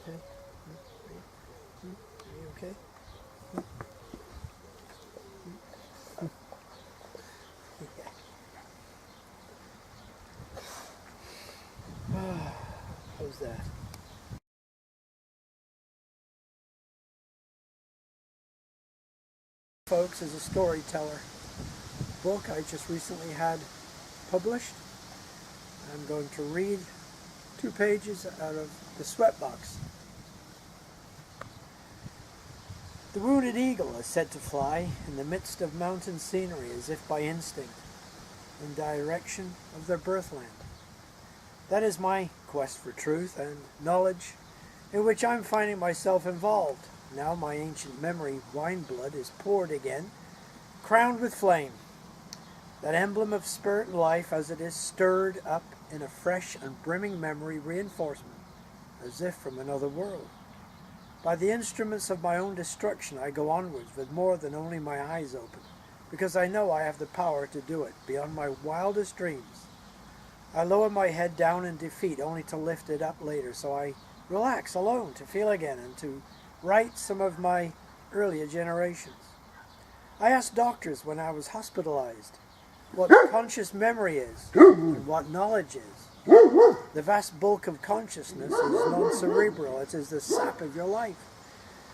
okay? Are you okay? How's that? Folks is a storyteller book I just recently had published. I'm going to read 2 pages out of the Sweatbox. The wounded eagle is said to fly in the midst of mountain scenery as if by instinct, in direction of their birthland. That is my quest for truth and knowledge, in which I'm finding myself involved. Now my ancient memory wine blood is poured again, crowned with flame. That emblem of spirit and life as it is stirred up in a fresh and brimming memory reinforcement, as if from another world. By the instruments of my own destruction I go onwards with more than only my eyes open, because I know I have the power to do it beyond my wildest dreams. I lower my head down in defeat only to lift it up later, so I relax alone to feel again and to write some of my earlier generations. I asked doctors when I was hospitalized what conscious memory is and what knowledge is. The vast bulk of consciousness is non-cerebral. It is the sap of your life.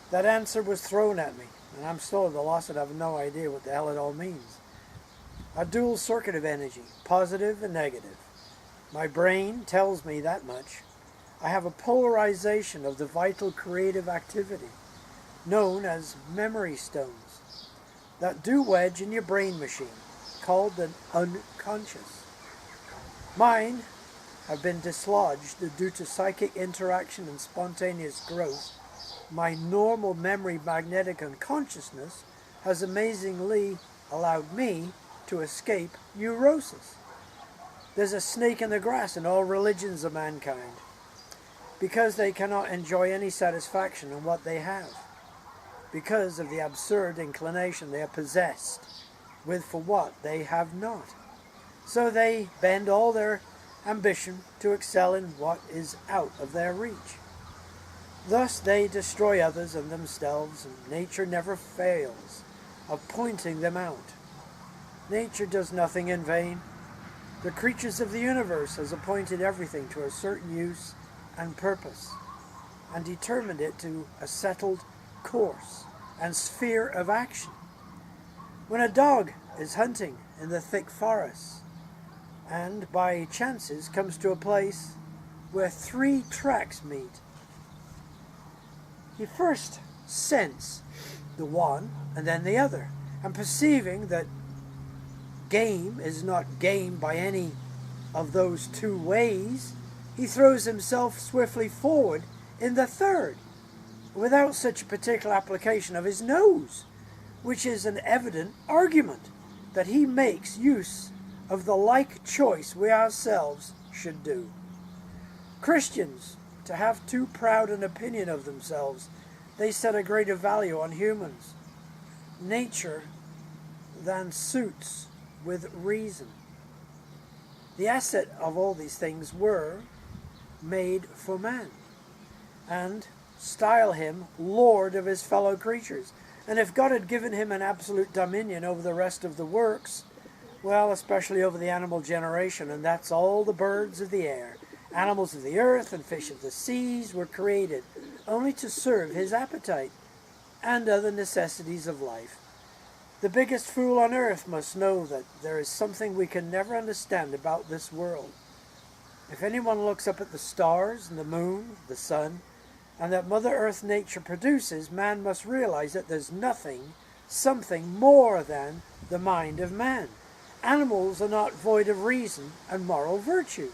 That answer was thrown at me, and I'm still at a loss and have no idea what the hell it all means. A dual circuit of energy, positive and negative. My brain tells me that much. I have a polarization of the vital creative activity, known as memory stones, that do wedge in your brain machine, called the unconscious. Mine have been dislodged due to psychic interaction and spontaneous growth. My normal memory magnetic unconsciousness has amazingly allowed me to escape neurosis. There's a snake in the grass in all religions of mankind, because they cannot enjoy any satisfaction in what they have, because of the absurd inclination they are possessed with for what they have not. So they bend all their ambition to excel in what is out of their reach. Thus they destroy others and themselves, and nature never fails of pointing them out. Nature does nothing in vain. The creatures of the universe has appointed everything to a certain use and purpose, and determined it to a settled course and sphere of action. When a dog is hunting in the thick forests, and by chances comes to a place where 3 tracks meet, he first scents the one and then the other, and perceiving that game is not game by any of those 2 ways, he throws himself swiftly forward in the third, without such a particular application of his nose, which is an evident argument that he makes use of the like choice we ourselves should do. Christians, to have too proud an opinion of themselves, they set a greater value on humans, nature, than suits with reason. The asset of all these things were made for man, and style him Lord of his fellow creatures. And if God had given him an absolute dominion over the rest of the works, well, especially over the animal generation, and that's all the birds of the air, animals of the earth, and fish of the seas were created only to serve his appetite and other necessities of life. The biggest fool on earth must know that there is something we can never understand about this world. If anyone looks up at the stars and the moon, the sun, and that Mother Earth nature produces, man must realize that there's something more than the mind of man. Animals are not void of reason and moral virtues.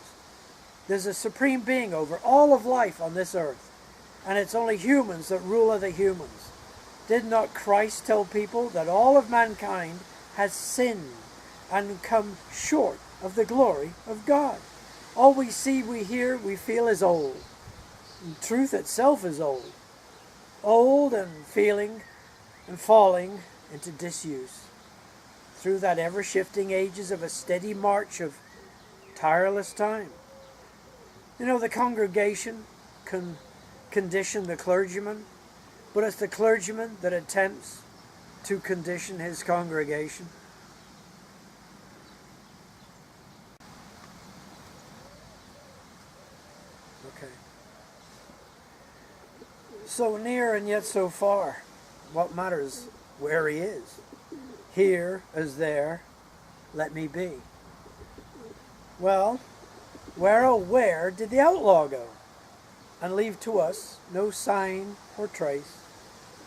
There's a supreme being over all of life on this earth, and it's only humans that rule other humans. Did not Christ tell people that all of mankind has sinned and come short of the glory of God? All we see, we hear, we feel is old. And truth itself is old. Old and feeling and falling into disuse. Through that ever-shifting ages of a steady march of tireless time. You know, the congregation condition the clergyman, but it's the clergyman that attempts to condition his congregation. Okay. So near and yet so far. What matters where he is? Here as there, let me be. Well, where oh where did the outlaw go? And leave to us no sign or trace.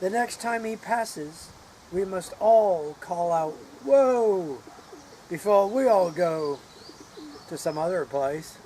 The next time he passes, we must all call out, "Whoa!" before we all go to some other place.